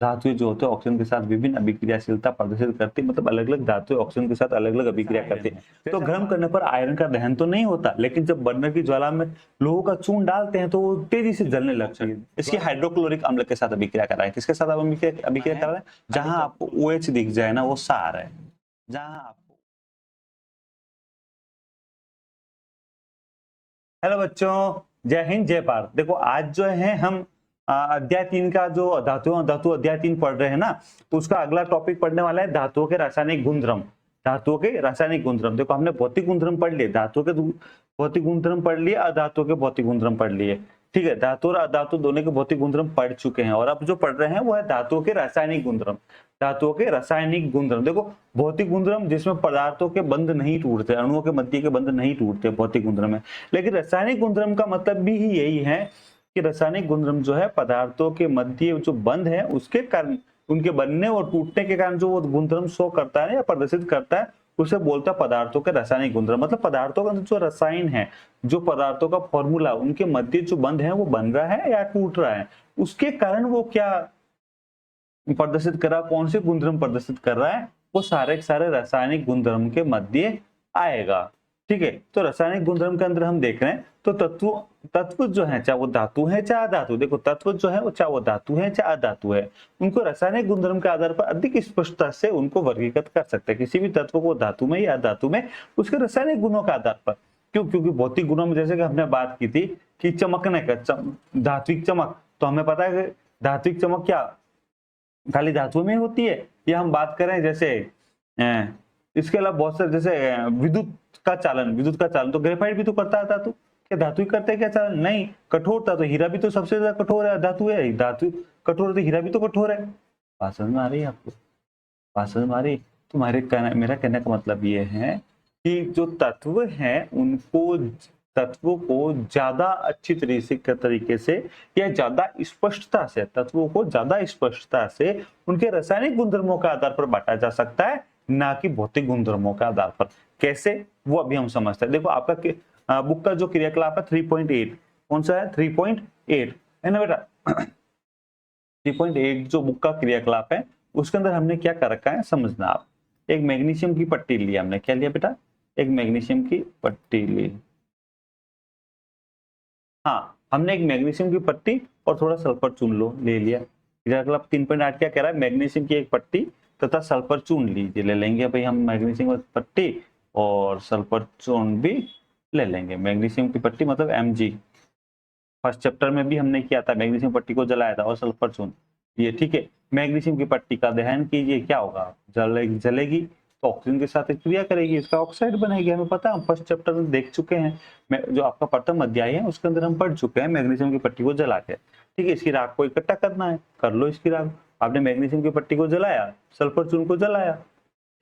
धातुएं जो होते हैं ऑक्सीजन के साथ विभिन्न अभिक्रियाशीलता प्रदर्शित करती, मतलब अलग अलग धातुएं ऑक्सीजन के साथ अलग अलग अभिक्रिया करती है। तो गर्म करने पर आयरन का दहन तो नहीं होता, लेकिन जब बर्नर की ज्वाला में लोहे का चूर्ण डालते हैं तो वो तेजी से जलने लगती है। इसकी हाइड्रोक्लोरिक अम्ल के साथ अभिक्रिया कर रहा है। किसके साथ अभिक्रिया कर रहा है? जहां आपको OH दिख जाए ना वो सार है। जहां आपको हेलो बच्चों, जय हिंद जय भारत। देखो आज जो है हम अध्याय 3 का जो धातु अध्याय 3 पढ़ रहे हैं ना, तो उसका अगला टॉपिक पढ़ने वाला है धातुओं के रासायनिक गुणधर्म। धातुओं के रासायनिक गुणधर्म, देखो हमने भौतिक गुणधर्म पढ़ लिए, धातुओं के भौतिक गुणधर्म पढ़ लिए, अधातुओं के भौतिक गुणधर्म पढ़ लिए। ठीक है, धातु और अधातु दोनों के भौतिक गुणधर्म पढ़ चुके हैं, और अब जो पढ़ रहे हैं वो है धातुओं के रासायनिक गुणधर्म। धातुओं के रासायनिक गुणधर्म, देखो भौतिक गुणधर्म जिसमें पदार्थों के बंध नहीं टूटते, अणुओं के मध्य के बंध नहीं टूटते, भौतिक गुणधर्म है। लेकिन रासायनिक गुणधर्म का मतलब भी यही है कि रासायनिक गुणधर्म जो है पदार्थों के मध्य जो बंध है उसके कारण, उनके बनने और टूटने के कारण जो वो गुणधर्म शो करता है या प्रदर्शित करता है, उसे बोलता है पदार्थों के रासायनिक गुणधर्म। मतलब पदार्थों का जो रसायन है, जो पदार्थों का फॉर्मूला, उनके मध्य जो बंध है वो बन रहा है या टूट रहा है, उसके कारण वो क्या प्रदर्शित कर रहा है, कौन से गुणधर्म प्रदर्शित कर रहा है, वो सारे के सारे रासायनिक गुणधर्म के मध्य आएगा। ठीक है, तो रासायनिक गुणधर्म के अंदर हम देख रहे हैं तो तत्व जो है, चाहे वो धातु है चाहे अधातु, देखो तत्व जो है वो चाहे वो धातु है चाहे अधातु है, उनको रासायनिक गुणधर्म के आधार पर अधिक स्पष्टता से उनको वर्गीकृत कर सकते हैं। किसी भी तत्व को धातु में या अधातु में उसके रासायनिक गुणों के आधार पर। क्यों? क्योंकि भौतिक गुणों में जैसे कि हमने बात की थी कि चमकने का धात्विक चमक, तो हमें पता है कि धात्विक चमक क्या खाली धातुओं में होती है, या हम बात करें जैसे इसके अलावा बहुत सारे जैसे विद्युत का चालन तो ग्रेफाइट भी तो करता है धातु। क्या धातु ही करते हैं क्या चालन? नहीं। कठोरता तो हीरा भी तो सबसे ज्यादा कठोर है, धातु है, धातु कठोर है तो हीरा भी तो कठोर है। बात समझ में आ रही है आपको? बात समझ में आ रही? तो मेरा कहने का मतलब ये है कि जो तत्व है उनको, तत्वों को ज्यादा अच्छी तरीके से या ज्यादा स्पष्टता से, तत्वों को ज्यादा स्पष्टता से उनके रासायनिक गुणधर्मों के आधार पर बांटा जा सकता है, ना कि भौतिक गुणधर्मों के आधार पर। कैसे, वो अभी हम समझते हैं। देखो आपका बुक का जो क्रियाकलाप है 3.8, कौन सा है? 3.8 है ना बेटा। 3.8 जो बुक का क्रियाकलाप है उसके अंदर हमने क्या कर रखा है समझना आप। एक मैग्नीशियम की पट्टी ली हमने, क्या लिया बेटा? एक मैग्नीशियम की पट्टी ली। हाँ, हमने एक मैग्नीशियम की पट्टी और थोड़ा सल्फर चून ले लिया। क्रियाकलाप 3.8 क्या कह रहा है? मैग्नीशियम की एक पट्टी तथा सल्फर चून लीजिए, ले लेंगे भाई हम मैग्नीशियम की पट्टी और सल्फर चून भी ले लेंगे। मैग्नीशियम की पट्टी मतलब Mg, फर्स्ट चैप्टर में भी हमने किया था, मैग्नीशियम पट्टी को जलाया था और सल्फर चून ये। ठीक है, मैग्नीशियम की पट्टी का दहन कीजिए, क्या होगा? जलेगी तो ऑक्सीजन के साथ क्रिया करेगी, इसका ऑक्साइड बनेगी। हमें पता है, हम फर्स्ट चैप्टर में देख चुके हैं, जो आपका प्रथम अध्याय है उसके अंदर हम पढ़ चुके हैं मैग्नीशियम की पट्टी को जला के। ठीक है, इसकी राख को इकट्ठा करना है, कर लो इसकी राख। आपने मैग्नीशियम की पट्टी को जलाया, सल्फर चून को जलाया,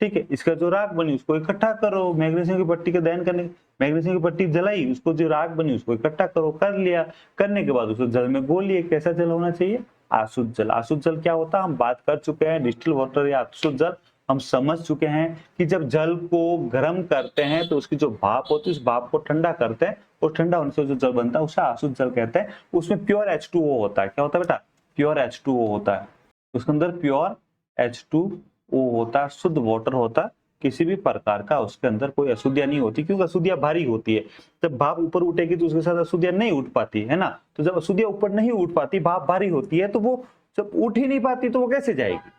ठीक है, इसका जो राख बनी उसको इकट्ठा करो। मैग्नीशियम की पट्टी का दहन करने, मैग्नीशियम की पट्टी जलाई, उसको जो राख बनी उसको इकट्ठा करो, कर लिया। करने के बाद उसको जल में घोलिए। कैसा जल होना चाहिए? आशुद्ध जल। आशुद्ध जल क्या होता है हम बात कर चुके हैं, डिस्टिल वाटर या अशुद्ध जल हम समझ चुके हैं कि जब जल को गर्म करते हैं तो उसकी जो भाप होती है उस भाप को ठंडा करते हैं, और ठंडा होने से जो जल बनता है उसे आशुद्ध जल कहते हैं। उसमें प्योर H2O होता है। क्या होता है बेटा? प्योर H2O होता है, उसके अंदर प्योर H2O होता है, शुद्ध वाटर होता है। किसी भी प्रकार का उसके अंदर कोई अशुद्धियां नहीं होती, क्योंकि अशुद्धियां भारी होती है। जब भाप ऊपर उठेगी तो उसके साथ अशुद्धियां नहीं उठ पाती है ना। तो जब अशुद्धियां ऊपर नहीं उठ पाती, भाप भारी होती है, तो वो जब उठ ही नहीं पाती तो वो कैसे जाएगी?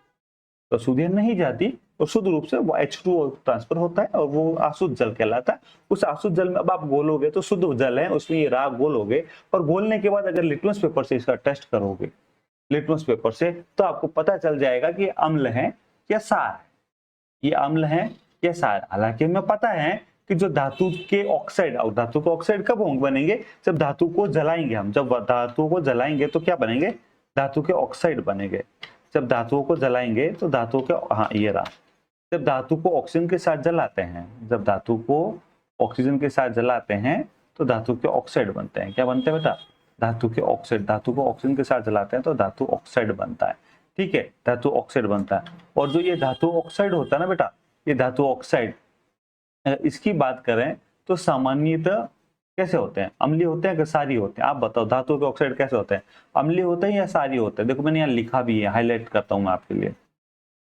तो अशुद्धियां नहीं जाती और शुद्ध रूप से वो H2O ट्रांसफर होता है और वो अशुद्ध जल कहलाता है। उस अशुद्ध जल में अब आप घोलोगे तो शुद्ध जल है, उसमें ये राख घोलोगे, और घोलने के बाद अगर लिटमस पेपर से इसका टेस्ट करोगे, लिटमस पेपर से, तो आपको पता चल जाएगा कि अम्ल है या सार है, ये अम्ल है या सार। हालांकि हमें पता है कि जो धातु के ऑक्साइड, और धातु के ऑक्साइड कब बनेंगे? जब धातु को जलाएंगे हम। जब धातु को जलाएंगे तो क्या बनेंगे? धातु के ऑक्साइड बनेंगे। जब धातुओं को जलाएंगे तो धातु के, हाँ ये रहा, जब धातु को ऑक्सीजन के साथ जलाते हैं, जब धातु को ऑक्सीजन के साथ जलाते हैं तो धातु के ऑक्साइड बनते हैं। क्या बनते हैं बेटा? धातु के ऑक्साइड। धातु को ऑक्सीजन के साथ जलाते हैं तो धातु ऑक्साइड बनता है। ठीक है, धातु ऑक्साइड बनता है। और जो ये धातु ऑक्साइड होता है ना बेटा, ये धातु ऑक्साइड, इसकी बात करें तो सामान्यतः कैसे होते हैं, अम्लीय होते हैं कि क्षारीय होते हैं? आप बताओ, धातुओं के ऑक्साइड कैसे होते हैं, अम्लीय होते हैं या क्षारीय होते हैं? देखो मैंने यहाँ लिखा भी है, हाईलाइट करता हूँ मैं आपके लिए।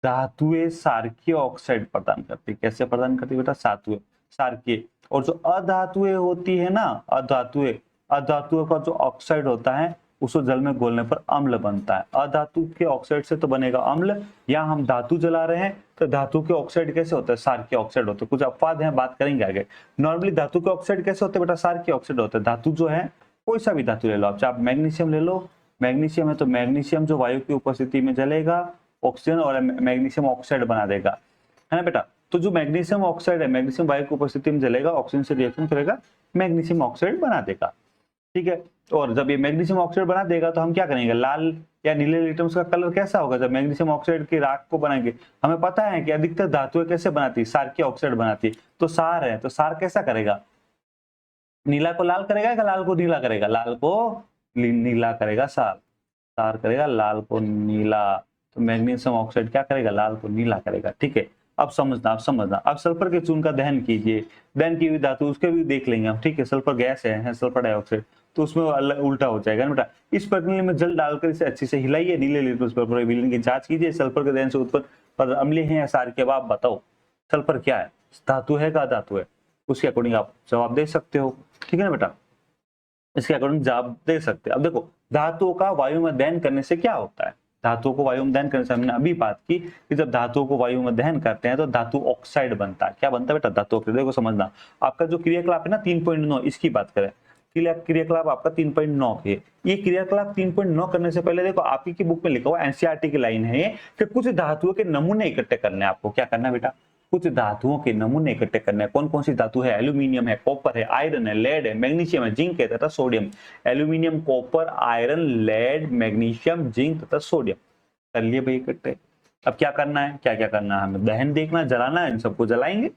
धातुएं क्षारकीय ऑक्साइड प्रदान करती, कैसे प्रदान करती बेटा? धातुएं क्षारकीय। और जो अधातुएं होती है ना, अधातुओं का जो ऑक्साइड होता है उसको जल में घोलने पर अम्ल बनता है। अधातु के ऑक्साइड से तो बनेगा अम्ल। यहाँ हम धातु जला रहे हैं तो धातु के ऑक्साइड कैसे होते हैं? क्षारकीय ऑक्साइड होते हैं। कुछ अपवाद हैं, बात करेंगे आगे। नॉर्मली धातु के ऑक्साइड कैसे होते हैं बेटा? क्षारकीय ऑक्साइड होते हैं। धातु जो है कोई सा भी धातु ले लो आप, चाहे आप मैग्नीशियम ले लो, मैग्नीशियम है तो मैग्नीशियम जो वायु की उपस्थिति में जलेगा, ऑक्सीजन और मैग्नीशियम ऑक्साइड बना देगा, है ना बेटा? तो जो मैग्नीशियम ऑक्साइड है, मैग्नीशियम वायु की उपस्थिति में जलेगा, ऑक्सीजन से रिएक्शन करेगा, मैग्नीशियम ऑक्साइड बना देगा, ठीक है। और जब ये मैग्नीशियम ऑक्साइड बना देगा तो हम क्या करेंगे? लाल या नीले एटम्स का कलर कैसा होगा जब मैग्नीशियम ऑक्साइड की राख को बनाएंगे? हमें पता है कि अधिकतर धातुएं कैसे बनाती है? क्षारकीय ऑक्साइड बनाती है। तो क्षार है तो क्षार कैसा करेगा? नीला को लाल करेगा या लाल को नीला करेगा? लाल को नीला करेगा क्षार, क्षार करेगा लाल को नीला। तो मैग्नीशियम ऑक्साइड क्या करेगा? लाल को नीला करेगा, ठीक है। अब समझना। अब सल्फर के चून का दहन कीजिए, दहन की हुई धातु उसके भी देख लेंगे हम, ठीक है। सल्फर गैस है सल्फर डाइऑक्साइड, तो उसमें उल्टा हो जाएगा ना बेटा। इस प्रक्रिया में जल डालकर इसे अच्छे से हिलाइए, नीले लिटमस पेपर विलीन की जांच कीजिए। सल्फर के दहन से उत्पन्न अम्लीय है या क्षार के? अब आप बताओ सल्फर क्या है, धातु है का धातु है? उसके अकॉर्डिंग आप जवाब दे सकते हो, ठीक है ना बेटा। इसके अकॉर्डिंग जवाब दे सकते हैं। अब देखो धातुओं का वायु में दहन करने से क्या होता है? धातुओं को वायु में दहन करने से हमने अभी बात की कि जब धातुओं को वायु में दहन करते हैं तो धातु ऑक्साइड बनता है। क्या बनता है बेटा? धातु ऑक्साइड। देखो समझना, आपका जो क्रियाकलाप है ना 3.9, इसकी बात करें, क्रियाकलाप आपका 3.9 के, ये क्रियाकलाप 3.9 करने से पहले देखो आपकी की बुक में लिखा हुआ एनसीईआरटी की लाइन है कि कुछ धातुओं के नमूने इकट्ठे करने। आपको क्या करना है बेटा? कुछ धातुओं के नमूने इकट्ठे करने हैं। कौन कौन सी धातु है? एल्यूमिनियम है, कॉपर है, आयरन है, लेड है, मैग्नीशियम है, जिंक है तथा sodium. Aluminium, copper, iron, lead, magnesium, zinc तथा सोडियम कर लिए भाई इकट्ठे। अब क्या करना है? क्या क्या करना है हमें? दहन देखना, जलाना है, इन सबको जलाएंगे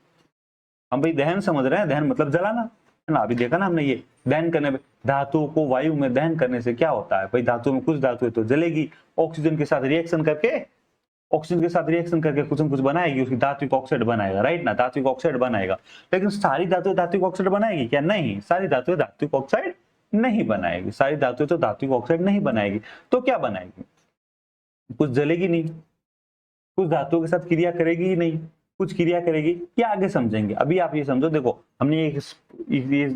हम भाई। दहन समझ रहे हैं, दहन मतलब जलाना है ना। अभी देखा ना हमने, ये दहन करने में धातुओं को वायु में दहन करने से क्या होता है भाई? धातु में कुछ धातु तो जलेगी, ऑक्सीजन के साथ रिएक्शन करके कुछ न कुछ बनाएगी, उसकी धात्विक ऑक्साइड बनाएगा, राइट ना। धात्विक ऑक्साइड बनाएगा। लेकिन सारी धातुएं धात्विक ऑक्साइड बनाएगी क्या? नहीं, सारी धातुएं धात्विक ऑक्साइड नहीं बनाएगी। सारी धातुएं तो धात्विक ऑक्साइड नहीं बनाएगी। तो क्या बनाएगी? कुछ जलेगी नहीं, कुछ धातुओं के साथ क्रिया करेगी ही नहीं, कुछ क्रिया करेगी। क्या आगे समझेंगे। अभी आप ये समझो, देखो हमने ये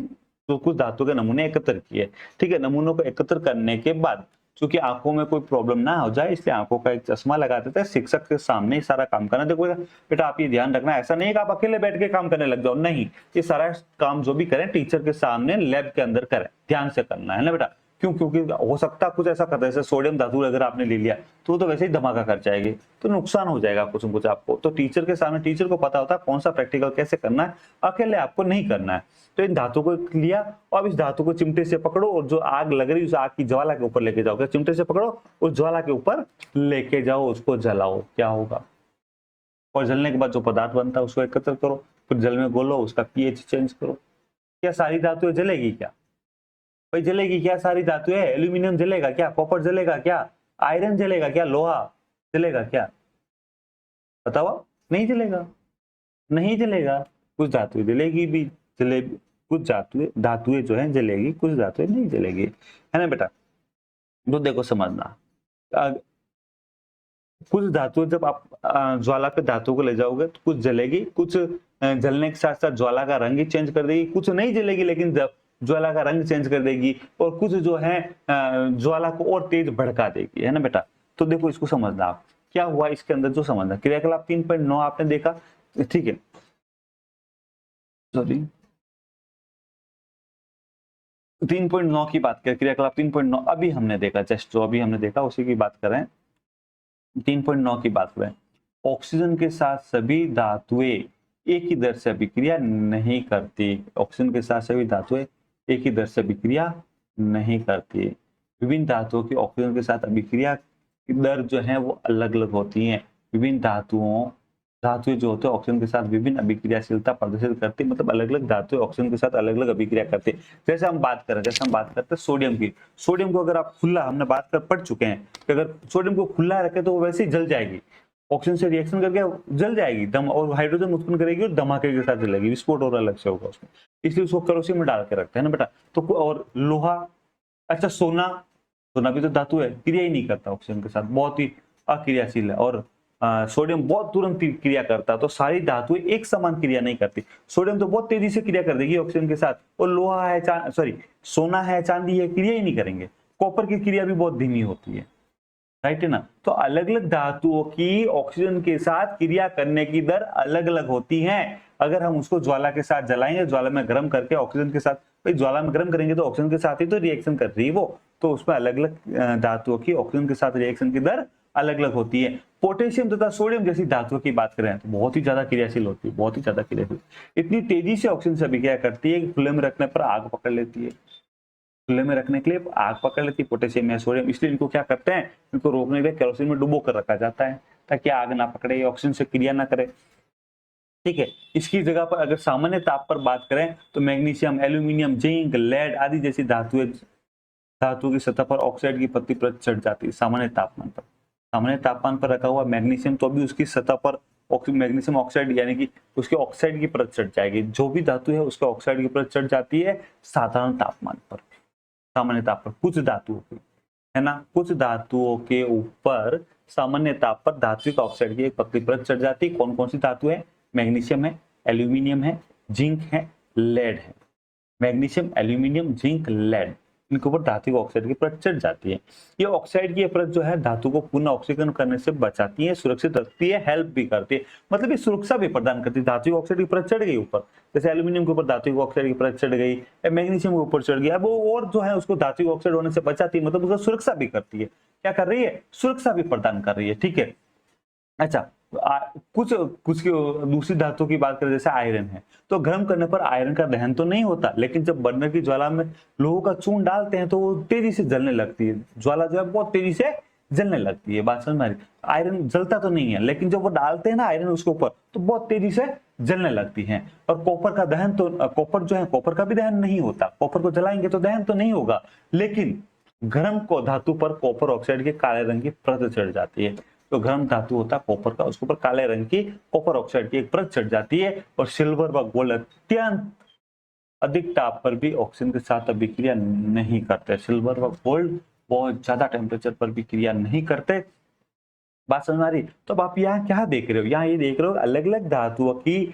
तो कुछ धातुओं के नमूने एकत्र किए, ठीक है। नमूनों को एकत्र करने के बाद क्योंकि आंखों में कोई प्रॉब्लम ना हो जाए इसलिए आंखों का एक चश्मा लगा देते हैं। शिक्षक के सामने ही सारा काम करना। देखो बेटा आप ये ध्यान रखना, ऐसा नहीं है कि आप अकेले बैठ के काम करने लग जाओ, नहीं। ये सारा काम जो भी करें टीचर के सामने लैब के अंदर करें, ध्यान से करना है ना बेटा। क्यों? क्योंकि हो सकता है कुछ ऐसा करता है, जैसे सोडियम धातु अगर आपने ले लिया तो वैसे ही धमाका कर जाएगी, तो नुकसान हो जाएगा कुछ न कुछ आपको। तो टीचर के सामने, टीचर को पता होता है कौन सा प्रैक्टिकल कैसे करना है, अकेले आपको नहीं करना है। तो इन धातु को लिया और इस धातु को चिमटे से पकड़ो और जो आग लग रही उस आग की ज्वाला के ऊपर लेके जाओ। चिमटे से पकड़ो, उस ज्वाला के ऊपर लेके जाओ, उसको जलाओ। क्या होगा? और जलने के बाद जो पदार्थ बनता है उसको एकत्र करो, फिर जल में घोलो, उसका पीएच चेंज करो। क्या सारी धातुएं जलेगी क्या भाई? जलेगी क्या सारी धातुएं? एल्यूमिनियम जलेगा क्या? कॉपर जलेगा क्या? आयरन जलेगा क्या? लोहा जलेगा क्या? बताओ। नहीं जलेगा, नहीं जलेगा। कुछ धातुएं जलेगी भी, कुछ धातुएं जो है जलेगी, कुछ धातुएं नहीं जलेगी, है ना बेटा। तो देखो समझना, कुछ धातुएं जब आप ज्वाला पे धातु को ले जाओगे तो कुछ जलेगी, कुछ जलने के साथ साथ ज्वाला का रंग ही चेंज कर देगी, कुछ नहीं जलेगी लेकिन ज्वाला का रंग चेंज कर देगी, और कुछ जो है ज्वाला को और तेज भड़का देगी, है ना बेटा। तो देखो इसको समझना आप क्या हुआ इसके अंदर, जो समझना। क्रियाकलाप 3.9 आपने देखा, ठीक है। सॉरी 3.9 की बात करें, क्रियाकलाप 3.9 अभी हमने देखा, जस्ट जो अभी हमने देखा उसी की बात करें। 3.9 की बात करें, ऑक्सीजन के साथ सभी धातुएं एक ही दर से अभिक्रिया नहीं करती। ऑक्सीजन के साथ सभी धातुएं एक ही दर से अभिक्रिया नहीं करती। विभिन्न धातुओं की ऑक्सीजन के साथ अभिक्रिया की दर जो है वो अलग अलग होती हैं। विभिन्न धातुएं जो होते हैं ऑक्सीजन के साथ विभिन्न अभिक्रियाशीलता प्रदर्शित करती, मतलब अलग अलग धातुएं ऑक्सीजन के साथ अलग अलग अभिक्रिया करती। जैसे हम बात करते हैं सोडियम की। सोडियम को अगर आप खुला, हमने बात कर पढ़ चुके हैं कि अगर सोडियम को खुला रखे तो वो वैसे ही जल जाएगी, ऑक्सीजन से रिएक्शन करके जल जाएगी दम, और हाइड्रोजन उत्पन्न करेगी और धमाके के साथ जलेगी, विस्फोट और अलग से होगा उसमें, इसलिए उसको केरोसिन में डाल के रखते हैं ना बेटा। तो और लोहा, अच्छा सोना, सोना भी तो धातु है, क्रिया ही नहीं करता ऑक्सीजन के साथ, बहुत ही अक्रियाशील है। और सोडियम बहुत तुरंत क्रिया करता है, तो सारी धातुएं एक समान क्रिया नहीं करती। सोडियम तो बहुत तेजी से क्रिया कर देगी ऑक्सीजन के साथ, और लोहा है, सॉरी सोना है, चांदी है, क्रिया ही नहीं करेंगे। कॉपर की क्रिया भी बहुत धीमी होती है, राइट है ना। तो अलग अलग धातुओं की ऑक्सीजन के साथ क्रिया करने की दर अलग अलग होती है। अगर हम उसको ज्वाला के साथ जलाएंगे, ज्वाला में गर्म करके ऑक्सीजन के साथ, भाई ज्वाला में गर्म करेंगे तो ऑक्सीजन के साथ ही तो रिएक्शन कर रही है वो, तो उसमें अलग अलग धातुओं की ऑक्सीजन के साथ रिएक्शन की दर अलग अलग होती है। पोटेशियम तथा सोडियम जैसी धातुओं की बात करें तो बहुत ही ज्यादा क्रियाशील होती है, बहुत ही ज्यादा क्रियाशील, इतनी तेजी से ऑक्सीजन से अभिक्रिया करती है कि खुले में रखने पर आग पकड़ लेती है। खुले में रखने के लिए आग पकड़ लेती है पोटेशियम या सोडियम, इसलिए इनको क्या करते हैं, इनको रोकने के लिए केरोसिन में डुबो कर रखा जाता है ताकि आग ना पकड़े, ऑक्सीजन से क्रिया ना करे। ठीक है, इसकी जगह पर अगर सामान्य ताप पर बात करें तो मैग्नीशियम, एल्यूमिनियम, जिंक, लेड आदि जैसी धातुओं की सतह पर ऑक्साइड की पतली परत चढ़ जाती है सामान्य तापमान पर। सामान्य तापमान पर रखा हुआ मैग्नीशियम तो भी उसकी सतह पर मैग्नीशियम ऑक्साइड यानी कि उसके ऑक्साइड की परत चढ़ जाएगी। जो भी धातु है उसके ऑक्साइड की परत चढ़ जाती है साधारण तापमान पर, सामान्य ताप पर। कुछ धातुओं की, है ना, कुछ धातुओं के ऊपर सामान्य ताप पर धातु का ऑक्साइड की एक पतली परत चढ़ जाती है। कौन कौन सी धातु है? मैग्नीशियम है, एल्यूमिनियम है, जिंक है, लेड है। मैग्नीशियम, एल्यूमिनियम, जिंक, लेड, इनके ऊपर धातु का ऑक्साइड की परत चढ़ जाती है। ये ऑक्साइड की परत जो है धातु को पुनः ऑक्सीकरण करने से बचाती है, सुरक्षित रखती है, हेल्प भी करती है, मतलब ये सुरक्षा भी प्रदान करती है। धातु की ऑक्साइड की परत चढ़ गई ऊपर, जैसे एल्यूमिनियम के ऊपर धातु की ऑक्साइड की परत चढ़ गई, मैग्नीशियम के ऊपर चढ़ गई, अब वो और जो है उसको धातु ऑक्साइड होने से बचाती है, मतलब उसका सुरक्षा भी करती है। क्या कर रही है? सुरक्षा भी प्रदान कर रही है। ठीक है, अच्छा कुछ कुछ दूसरी धातु की बात करें, जैसे आयरन है, तो गर्म करने पर आयरन का दहन तो नहीं होता, लेकिन जब बर्नर की ज्वाला में लोहे का चूर्ण डालते हैं तो वो तेजी से जलने लगती है, ज्वाला जो है बहुत तेजी से जलने लगती है। बात समझ में आ रही? आयरन जलता तो नहीं है, लेकिन जब वो डालते हैं ना आयरन उसके ऊपर तो बहुत तेजी से जलने लगती है। और कॉपर का दहन तो, कॉपर जो है, कॉपर का भी दहन नहीं होता, कॉपर को जलाएंगे तो दहन तो नहीं होगा, लेकिन गर्म को धातु पर कॉपर ऑक्साइड के काले रंग की परत चढ़ जाती है। तो गर्म धातु होता है कॉपर का, उसके ऊपर काले रंग की कॉपर ऑक्साइड की एक परत चढ़ जाती है। और सिल्वर व गोल्ड अत्यंत अधिक ताप पर भी ऑक्सीजन के साथ अभिक्रिया नहीं करते। सिल्वर व गोल्ड बहुत ज्यादा टेम्परेचर पर भी क्रिया नहीं करते। बात समझ आ रही? तो अब आप यहाँ क्या देख रहे हो? यहाँ ये देख रहे हो अलग अलग धातुओं की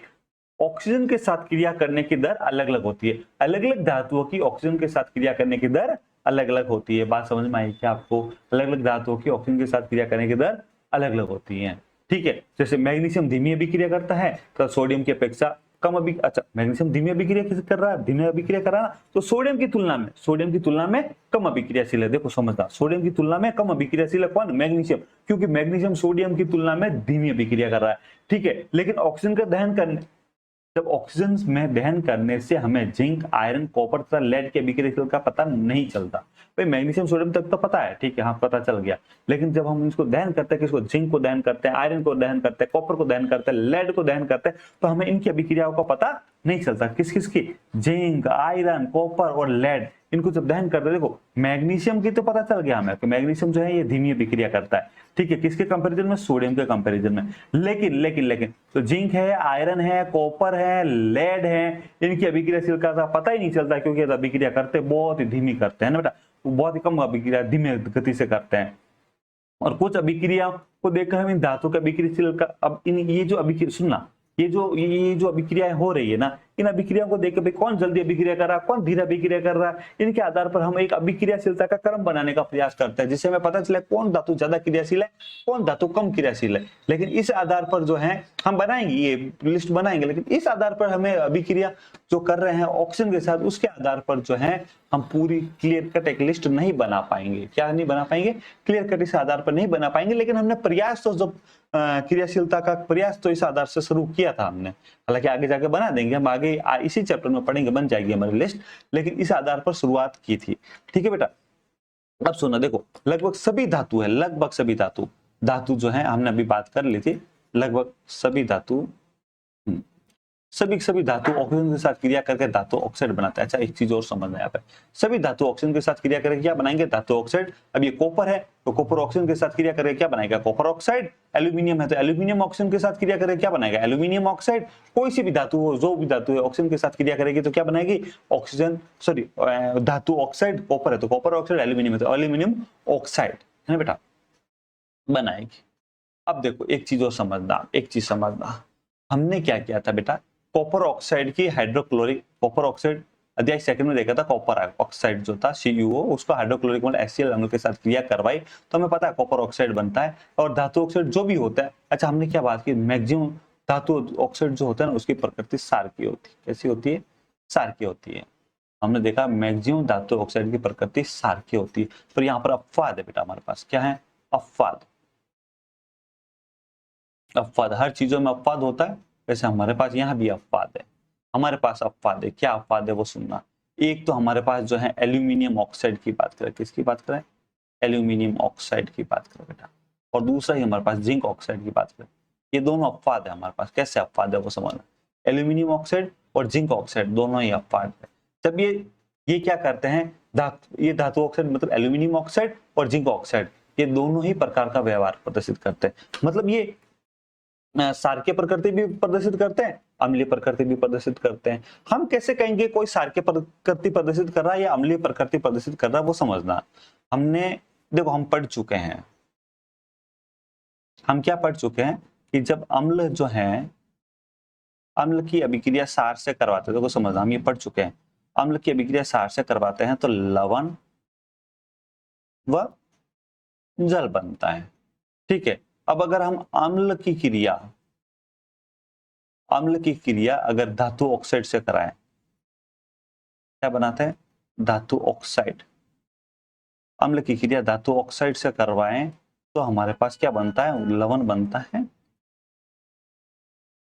ऑक्सीजन के साथ क्रिया करने की दर अलग अलग होती है। अलग अलग धातुओं की ऑक्सीजन के साथ क्रिया करने की दर अलग अलग होती है। बात समझ में आई क्या आपको? अलग अलग धातुओं की ऑक्सीजन के साथ क्रिया करने की दर अलग अलग होती है। ठीक है, जैसे मैग्नीशियम धीमी अभिक्रिया करता है तो सोडियम की अपेक्षा कम अच्छा मैग्नीशियम धीमी अभिक्रिया किसे कर रहा है? धीमी अभिक्रिया कर रहा है, तो सोडियम की तुलना में कम अभिक्रियाशील है। देखो समझना, सोडियम की तुलना में कम अभिक्रियाशील है कौन? मैग्नीशियम, क्योंकि मैग्नीशियम सोडियम की तुलना में धीमी अभिक्रिया कर रहा है। ठीक है, लेकिन ऑक्सीजन का दहन करने, जब ऑक्सीजन में दहन करने से हमें जिंक, आयरन, कॉपर तथा लेड के अभिक्रियाशील का पता नहीं चलता। भाई मैग्नीशियम सोडियम तक तो पता है, ठीक है, हाँ पता चल गया, लेकिन जब हम इसको दहन करते हैं, किसको? जिंक को दहन करते हैं, आयरन को दहन करते हैं, कॉपर को दहन करते हैं, लेड को दहन करते हैं, तो हमें इनकी अभिक्रियाओं का पता नहीं चलता। किस किस की? जिंक, आयरन, कॉपर और लेड, इनको जब दहन करते हैं, देखो मैग्नीशियम की तो पता चल गया हमें कि मैग्नीशियम जो है ये धीमी अभिक्रिया करता है। ठीक है, किसके कंपैरिजन में? सोडियम के कंपैरिजन में। लेकिन तो जिंक है, आयरन है, कॉपर है, लेड है, इनकी अभिक्रियाशीलता का पता ही नहीं चलता, क्योंकि अभिक्रिया करते बहुत ही धीमी करते हैं ना बेटा, बहुत ही कम अभिक्रिया धीमी गति से करते हैं। और कुछ अभिक्रिया को देखकर हम इन धातु का अभिक्रियाशील का, अब इन ये जो अभिक्रिया, सुनना, ये जो अभिक्रियाएं हो रही है ना, इन अभिक्रियाओं को देखकर भाई कौन जल्दी अभिक्रिया कर रहा है, कौन धीरे अभिक्रिया कर रहा है, इनके आधार पर हम एक अभिक्रियाशीलता का क्रम बनाने का प्रयास करते हैं, जिससे हमें पता चले कौन धातु ज्यादा क्रियाशील है, कौन धातु कम क्रियाशील है। लेकिन इस आधार पर जो है हम बनाएंगे, ये लिस्ट बनाएंगे, लेकिन इस आधार पर हमें अभिक्रिया जो कर रहे हैं ऑक्सीजन के साथ, उसके आधार पर जो है हम पूरी क्लियर कट एक लिस्ट नहीं बना पाएंगे। क्या नहीं बना पाएंगे? क्लियर कट इस आधार पर नहीं बना पाएंगे, लेकिन हमने प्रयास तो, जब क्रियाशीलता का प्रयास तो इस आधार से शुरू किया था हमने, हालांकि आगे जाके बना देंगे हम, आगे इसी चैप्टर में पढ़ेंगे, बन जाएगी हमारी लिस्ट, लेकिन इस आधार पर शुरुआत की थी। ठीक है बेटा, अब सुना, देखो लगभग सभी धातु है, लगभग सभी धातु जो है हमने अभी बात कर ली थी, लगभग सभी धातु सभी सभी धातु ऑक्सीजन के साथ क्रिया करके धातु ऑक्साइड बनाता है। अच्छा, एक चीज और समझना है यहाँ पे, सभी धातु ऑक्सीजन के साथ क्रिया करके क्या बनाएंगे? धातु ऑक्साइड। अब ये कॉपर है तो कॉपर ऑक्सीजन के साथ क्रिया करके क्या बनाएगा? Copper oxide. एल्यूमिनियम है तो एल्यूमिनियम ऑक्सीजन के साथ क्रिया करके क्या बनाएगा? Aluminium oxide. कोई सी भी धातु हो, जो भी धातु है ऑक्सीजन के साथ क्रिया करेगी तो क्या बनाएगी? ऑक्सीजन, सॉरी धातु ऑक्साइड। कॉपर है तो कॉपर ऑक्साइड, एल्यूमिनियम है तो एल्यूमिनियम ऑक्साइड, है ना बेटा, बनाएगी। अब देखो एक चीज और समझना, एक चीज समझना, हमने क्या किया था बेटा? कॉपर ऑक्साइड की हाइड्रोक्लोरिक, कॉपर ऑक्साइड अध्याय सेकंड में देखा था, कॉपर ऑक्साइड जो था CuO, उसको हाइड्रोक्लोरिक मतलब HCl अम्ल के साथ क्रिया करवाई तो हमें पता है कॉपर ऑक्साइड बनता है। और धातु ऑक्साइड जो भी होता है, अच्छा हमने क्या बात की, मैक्सिमम धातु ऑक्साइड जो होता है ना उसकी प्रकृति क्षारकीय होती है। कैसी होती है? क्षारकीय होती है। हमने देखा मैक्सिमम धातु ऑक्साइड की प्रकृति क्षारकीय होती है। पर यहाँ पर अपवाद है बेटा, हमारे पास क्या है? अपवाद। अपवाद, हर चीजों में अपवाद होता है, वैसे हमारे पास यहाँ भी अपवाद है। हमारे पास अपवाद है, क्या अपवाद है वो सुनना। एक तो हमारे पास जो है एल्यूमिनियम ऑक्साइड की बात करें, किसकी बात करें? एल्यूमिनियम ऑक्साइड की बात करें बेटा। और दूसरा ही हमारे पास जिंक ऑक्साइड की बात करें। ये दोनों अपवाद है हमारे पास। कैसे अपवाद है वो समझना। एल्यूमिनियम ऑक्साइड और जिंक ऑक्साइड दोनों ही अपवाद है। जब ये क्या करते हैं, ये धातु ऑक्साइड मतलब एल्यूमिनियम ऑक्साइड और जिंक ऑक्साइड, ये दोनों ही प्रकार का व्यवहार प्रदर्शित करते हैं। मतलब ये क्षारकीय प्रकृति भी प्रदर्शित करते हैं, अम्लीय प्रकृति भी प्रदर्शित करते हैं। हम कैसे कहेंगे कोई क्षारकीय प्रकृति प्रदर्शित कर रहा है या अम्लीय प्रकृति प्रदर्शित कर रहा है वो समझना। हमने देखो, हम पढ़ चुके हैं, हम क्या पढ़ चुके हैं कि जब अम्ल जो है, अम्ल की अभिक्रिया क्षार से करवाते हैं, देखो समझना, हम ये पढ़ चुके हैं, अम्ल की अभिक्रिया क्षार से करवाते हैं तो लवण व जल बनता है। ठीक है, अब अगर हम अम्ल की क्रिया अगर धातु ऑक्साइड से कराएं, क्या बनाते हैं? धातु ऑक्साइड। अम्ल की क्रिया धातु ऑक्साइड से करवाएं तो हमारे पास क्या बनता है? लवण बनता है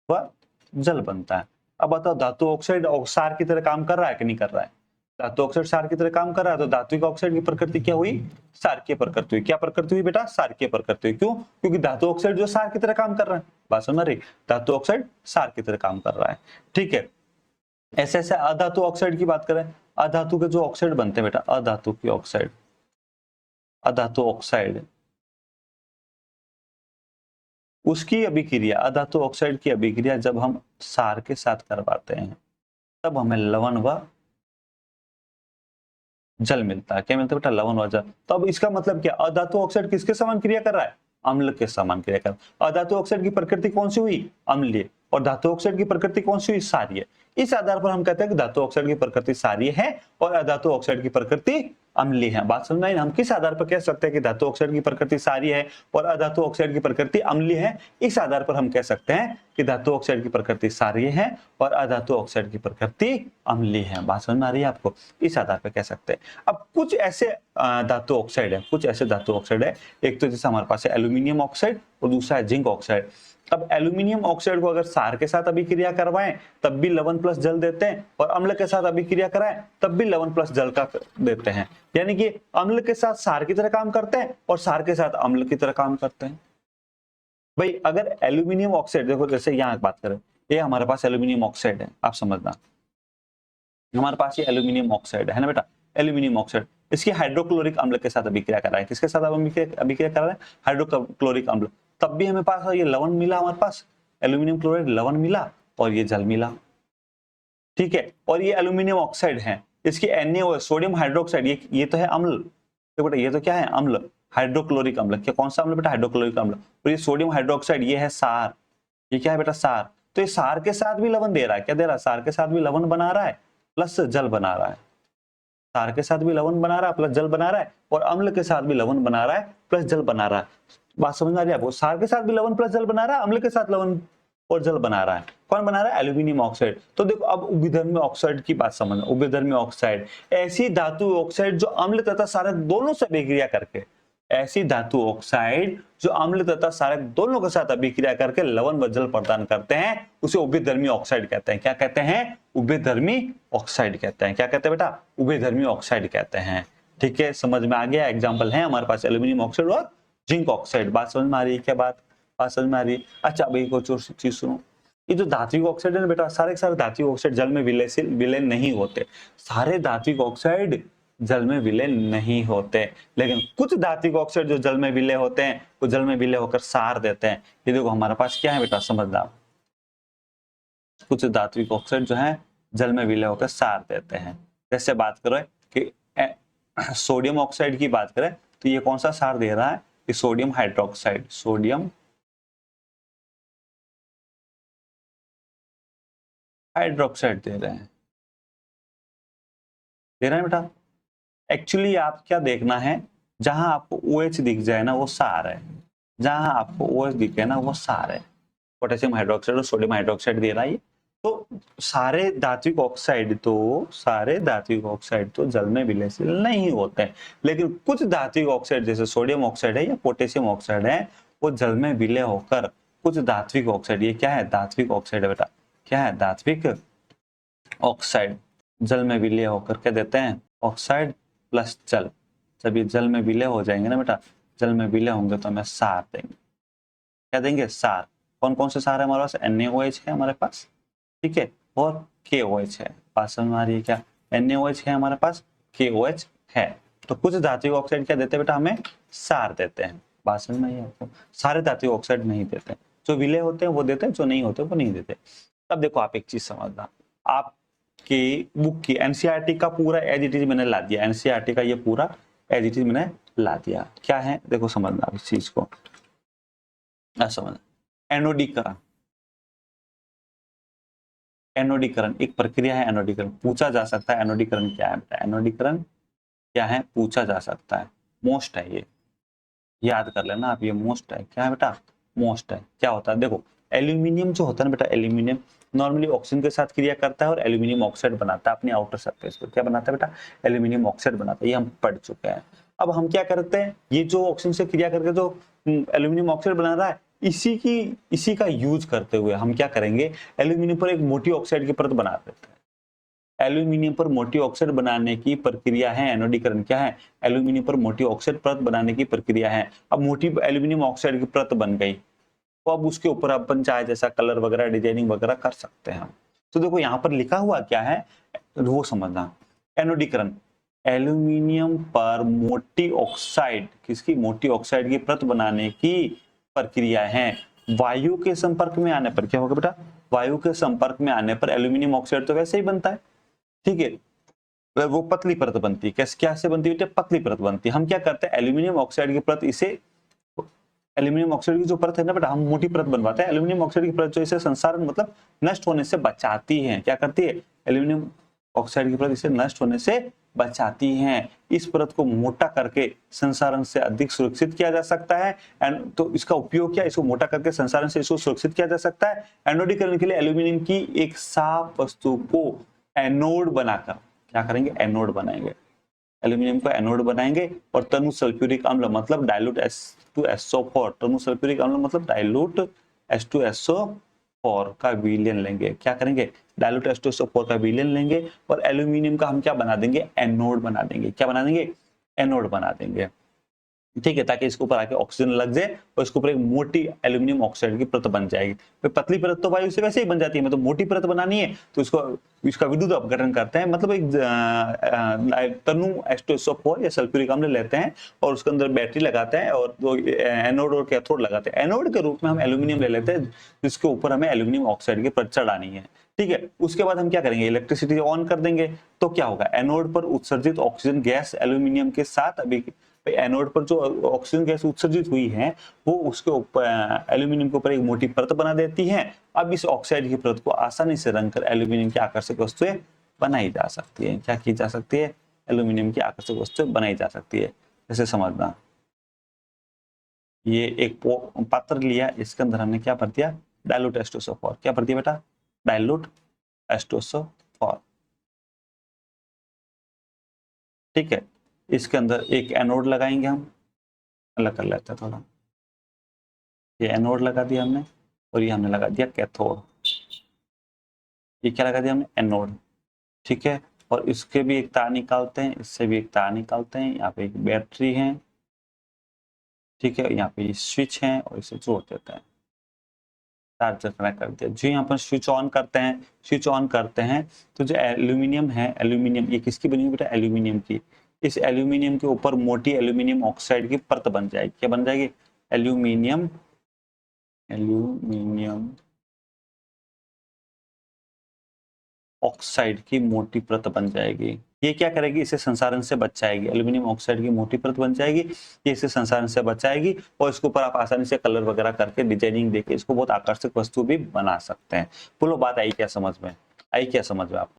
व जल बनता है। अब बताओ धातु ऑक्साइड क्षार की तरह काम कर रहा है कि नहीं कर रहा है? धातु ऑक्साइड क्षार की तरह काम कर रहा है तो धातु ऑक्साइड की प्रकृति क्या हुई? क्षारकीय प्रकृति हुई। क्या प्रकृति हुई बेटा? क्षारकीय प्रकृति हुई। क्यों? क्योंकि धातु ऑक्साइड जो क्षार की तरह काम कर रहा है। बात समझ रही? धातु ऑक्साइड क्षार की तरह काम कर रहा है। ठीक है, ऐसे ऐसे अधातु ऑक्साइड की बात करें, अधातु के जो ऑक्साइड बनते हैं बेटा, अधातु की ऑक्साइड, अधातु ऑक्साइड, उसकी अभिक्रिया, अधातु ऑक्साइड की अभिक्रिया जब हम क्षार के साथ करवाते हैं तब हमें लवण व जल मिलता है। क्या मिलता है बेटा? लवण व जल। तो अब इसका मतलब क्या? अधातु ऑक्साइड किसके समान क्रिया कर रहा है? अम्ल के समान क्रिया कर रहा है। अधातु ऑक्साइड की प्रकृति कौन सी हुई? अम्लीय। और धातु ऑक्साइड की प्रकृति कौन सी हुई? क्षारीय। इस आधार पर हम कहते हैं कि धातु ऑक्साइड की प्रकृति क्षारीय है और अधातु ऑक्साइड की प्रकृति अम्लीय है। बात समझ में आई? हम किस आधार पर कह सकते हैं कि धातु ऑक्साइड की प्रकृति क्षारीय है और अधातु ऑक्साइड की प्रकृति अम्लीय है? इस आधार पर हम कह सकते हैं कि धातु ऑक्साइड की प्रकृति क्षारीय है और अधातु ऑक्साइड की प्रकृति अम्लीय है। बात समझ में आ रही है आपको? इस आधार पर कह सकते हैं। अब कुछ ऐसे धातु ऑक्साइड है, कुछ ऐसे धातु ऑक्साइड है, एक तो जैसे हमारे पास है एल्यूमिनियम ऑक्साइड और दूसरा है जिंक ऑक्साइड। अब एल्यूमिनियम ऑक्साइड को अगर क्षार के साथ अभिक्रिया करवाएं तब भी लवण प्लस जल देते हैं और अम्ल के साथ अभिक्रिया कराएं तब भी लवण प्लस जल का देते हैं। यानी कि अम्ल के साथ क्षार की तरह काम करते हैं और क्षार के साथ अम्ल की तरह काम करते हैं। भाई अगर एल्यूमिनियम ऑक्साइड, देखो जैसे यहाँ बात करें, ये हमारे पास एल्यूमिनियम ऑक्साइड है, आप समझना, हमारे पास ये एल्यूमिनियम ऑक्साइड है ना बेटा, एल्यूमिनियम ऑक्साइड, इसकी हाइड्रोक्लोरिक अम्ल के साथ अभिक्रिया कर रहा है। किसके साथ अभिक्रिया कर रहा है? हाइड्रोक्लोरिक अम्ल। तब भी हमें पास ये लवण मिला, हमारे पास एल्यूमिनियम क्लोराइड लवण मिला और ये जल मिला। ठीक है, और ये एल्यूमिनियम ऑक्साइड है, इसकी NaO सोडियम हाइड्रोक्साइड, ये तो है अम्ल। तो बेटा ये तो क्या है? अम्ल, हाइड्रोक्लोरिक अम्ल। क्या कौन सा अम्ल बेटा? हाइड्रोक्लोरिक अम्ल। और ये सोडियम हाइड्रोक्साइड ये है क्षार। ये क्या है बेटा? क्षार। तो ये क्षार के साथ भी लवण दे रहा है। क्या दे रहा है? क्षार के साथ भी लवण बना रहा है प्लस जल बना रहा है। क्षार के साथ भी लवण बना रहा है प्लस जल बना रहा है और अम्ल के साथ भी लवण बना रहा है प्लस जल बना रहा है। बात समझ आ रही है आपको? क्षार के साथ भी लवण प्लस जल बना रहा है, अम्ल के साथ लवण और जल बना रहा है। कौन बना रहा है? Aluminium oxide. तो देखो अब उभयधर्मी ऑक्साइड की बात समझना। उभयधर्मी ऑक्साइड ऐसी धातु ऑक्साइड जो अम्ल तथा क्षारक दोनों से अभिक्रिया करके, ऐसी धातु ऑक्साइड जो अम्ल तथा क्षारक दोनों के साथ अभिक्रिया करके लवण व जल प्रदान करते हैं, उसे उभयधर्मी ऑक्साइड कहते हैं। क्या कहते हैं? उभयधर्मी ऑक्साइड कहते हैं। क्या कहते हैं बेटा? उभयधर्मी ऑक्साइड कहते हैं। ठीक है, समझ में आ गया? एग्जाम्पल है हमारे पास एल्यूमिनियम ऑक्साइड और जिंक ऑक्साइड। बात समझ में आ रही है? क्या बात समझ में आ रही है? अच्छा भाई कुछ और चीज सुनो, ये जो धात्विक ऑक्साइड है ना बेटा, सारे के सारे धात्विक ऑक्साइड जल में विलय नहीं होते। सारे धात्विक ऑक्साइड जल में विलय नहीं होते, लेकिन कुछ धात्विक ऑक्साइड जो जल में विलय होते हैं वो जल में विलय होकर सार देते हैं। ये देखो हमारे पास क्या है बेटा, समझना। कुछ धात्विक ऑक्साइड जो है जल में विलय होकर सार देते हैं। जैसे बात करें कि सोडियम ऑक्साइड की बात करें तो ये कौन सा सार दे रहा है, कि सोडियम हाइड्रोक्साइड, सोडियम हाइड्रोक्साइड दे रहे हैं, बेटा। एक्चुअली आप क्या देखना है, जहां आपको OH दिख जाए ना वो सार है, जहां आपको OH दिखे ना वो सार है। पोटेशियम हाइड्रोक्साइड और सोडियम हाइड्रोक्साइड दे रहा है। तो सारे धात्विक ऑक्साइड तो जल में विलयशील नहीं होते हैं, लेकिन कुछ धात्विक ऑक्साइड जैसे सोडियम ऑक्साइड है या पोटेशियम ऑक्साइड है वो जल में विलय होकर कुछ धात्विक ऑक्साइड, ये क्या है, धात्विक ऑक्साइड है बेटा, क्या है, धात्विक ऑक्साइड जल में विलय होकर क्या देते हैं, ऑक्साइड प्लस जल। जब ये जल में विलय हो जाएंगे ना बेटा, जल में विलय होंगे तो हमें सार देंगे। क्या देंगे, सार। कौन कौन से सार है हमारे पास, NaOH है हमारे पास, ठीक है, और KOH है। बात समझ में आ रही है क्या, NaOH है हमारे पास, KOH है। तो कुछ धात्विक ऑक्साइड क्या देते हैं बेटा, हमें सार देते हैं। बात समझ में आई आपको, सारे धात्विक ऑक्साइड नहीं देते, जो विलय होते हैं वो देते हैं, जो नहीं होते वो नहीं देते। अब देखो आप एक चीज समझना, आपकी बुक की NCERT का पूरा एज इट इज मैंने ला दिया, NCERT का ये पूरा एज इट इज मैंने ला दिया। क्या है देखो समझना इस चीज को, समझना। एनोडीकरण, एनोडीकरण एक प्रक्रिया है। एनोडीकरण पूछा जा सकता है, एनोडीकरण क्या है बेटा, एनोडीकरण क्या है पूछा जा सकता है। मोस्ट है ये, याद कर लेना आप, ये मोस्ट है। क्या है बेटा, मोस्ट है। क्या होता है देखो, एल्यूमिनियम जो होता है ना बेटा, एल्यूमिनियम नॉर्मली ऑक्सीजन के साथ क्रिया करता है और एल्यूमिनियम ऑक्साइड बनाता है अपनी आउटर सरफेस पर। क्या बनाता है बेटा, एल्यूमिनियम ऑक्साइड बनाता है, ये हम पढ़ चुके हैं। अब हम क्या करते हैं, ये जो ऑक्सीजन से क्रिया करके जो एल्यूमिनियम ऑक्साइड बना रहा है, इसी का यूज करते हुए हम क्या करेंगे, एल्यूमिनियम पर एक मोटी ऑक्साइड की परत बना देते हैं। एल्यूमिनियम पर मोटी ऑक्साइड बनाने की प्रक्रिया है एनोडीकरण। क्या है, एल्यूमिनियम पर मोटी ऑक्साइड परत बनाने की प्रक्रिया है। अब मोटी एल्यूमिनियम ऑक्साइड की परत बन गई, तो अब उसके ऊपर अपन चाहे जैसा कलर वगैरह डिजाइनिंग वगैरह कर सकते हैं हम। तो देखो यहाँ पर लिखा हुआ क्या है वो समझना। एनोडीकरण, एल्यूमिनियम पर मोटी ऑक्साइड, किसकी, मोटी ऑक्साइड की परत बनाने की प्रक्रिया है। वायु के संपर्क में आने पर क्या होगा बेटा, वायु के संपर्क में आने पर एल्यूमिनियम ऑक्साइड तो वैसे ही बनता है, ठीक है, वो पतली परत बनती है। कैसे, क्या से बनती है, पतली परत बनती है। हम क्या करते हैं, एल्यूमिनियम ऑक्साइड की परत, इसे एल्यूमिनियम ऑक्साइड की जो परत है ना बेटा, हम मोटी परत बनवाते हैं। एल्यूमिनियम ऑक्साइड की परत जो इसे संसारण मतलब नष्ट होने से बचाती है। क्या करती है, एल्यूमिनियम ऑक्साइड की परत इसे नष्ट होने से बचाती है। इस परत को मोटा करके संसारण से अधिक सुरक्षित किया जा सकता है। एंड तो इसका उपयोग क्या, इसको मोटा करके संसारण से इसको सुरक्षित किया जा सकता है। एनोडीकरण के लिए एल्यूमिनियम की एक साफ वस्तु को एनोड बनाकर क्या करेंगे, एनोड बनाएंगे, एल्यूमिनियम का एनोड बनाएंगे और तनु सल्फ्यूरिक अम्ल मतलब डाइल्यूट H2SO4, तनु सल्फ्यूरिक अम्ल मतलब डाइल्यूट H2SO4 का विलयन लेंगे। क्या करेंगे, डाइल्यूट H2SO4 का विलयन लेंगे और एल्यूमिनियम का हम क्या बना देंगे, एनोड बना देंगे। क्या बना देंगे, एनोड बना देंगे, ठीक है, ताकि इसके ऊपर आके ऑक्सीजन लग जाए और इसके ऊपर एक मोटी एल्यूमिनियम ऑक्साइड की परत बन जाएगी। तो पतली परत तो वायु से वैसे ही बन जाती है, मतलब मोटी परत बनानी है तो इसका विद्युत अपघटन करते हैं, मतलब एक तनु H2SO4 या सल्फ्यूरिक अम्ल लेते हैं और उसके अंदर बैटरी लगाते हैं और तो एनोड और कैथोड लगाते हैं। एनोड के रूप में हम एल्यूमिनियम ले लेते हैं जिसके ऊपर हमें एल्यूमिनियम ऑक्साइड की परत चढ़ानी है, ठीक है। उसके बाद हम क्या करेंगे, इलेक्ट्रिसिटी ऑन कर देंगे। तो क्या होगा, एनोड पर उत्सर्जित ऑक्सीजन गैस एल्यूमिनियम के साथ, अभी एनोड पर जो ऑक्सीजन गैस उत्सर्जित हुई है वो उसके ऊपर एल्यूमिनियम के ऊपर एक मोटी परत बना देती है। अब इस ऑक्साइड की परत को आसानी से रंग कर एल्यूमिनियम की आकर्षक वस्तुएं बनाई जा सकती है। क्या की जा सकती है, एल्यूमिनियम की आकर्षक वस्तुएं बनाई जा सकती है। जैसे समझना, ये एक पात्र लिया, इसके अंदर हमने क्या भर दिया, डाइल्यूट H2SO4। क्या भर दिया बेटा, डाइल्यूट H2SO4, ठीक है। इसके अंदर एक एनोड लगाएंगे हम, अलग कर लेते हैं थोड़ा, ये एनोड लगा दिया हमने और ये हमने लगा दिया कैथोड। ये क्या लगा दिया हमने, एनोड, ठीक है। और इसके भी एक तार निकालते हैं, इससे भी एक तार निकालते हैं। यहाँ पे एक बैटरी है, ठीक है, यहाँ पे ये स्विच है और इसे जोड़ देते हैं। चार्जर कनेक्ट कर दिया। जो यहाँ पर स्विच ऑन करते हैं, तो जो एल्यूमिनियम है, एल्यूमिनियम ये किसकी बनी हुई बेटा, एल्यूमिनियम की। इस एल्यूमिनियम के ऊपर मोटी एल्यूमिनियम ऑक्साइड की परत बन जाएगी। क्या बन जाएगी, एल्यूमिनियम ऑक्साइड की मोटी परत बन जाएगी। ये क्या करेगी, इसे संसारण से बचाएगी। एल्यूमिनियम ऑक्साइड की मोटी परत बन जाएगी, ये इसे संसारण से बचाएगी और इसके ऊपर आप आसानी से कलर वगैरह करके डिजाइनिंग देके इसको बहुत आकर्षक वस्तु भी बना सकते हैं। बोलो बात आई क्या समझ में, आई क्या समझ में आपको?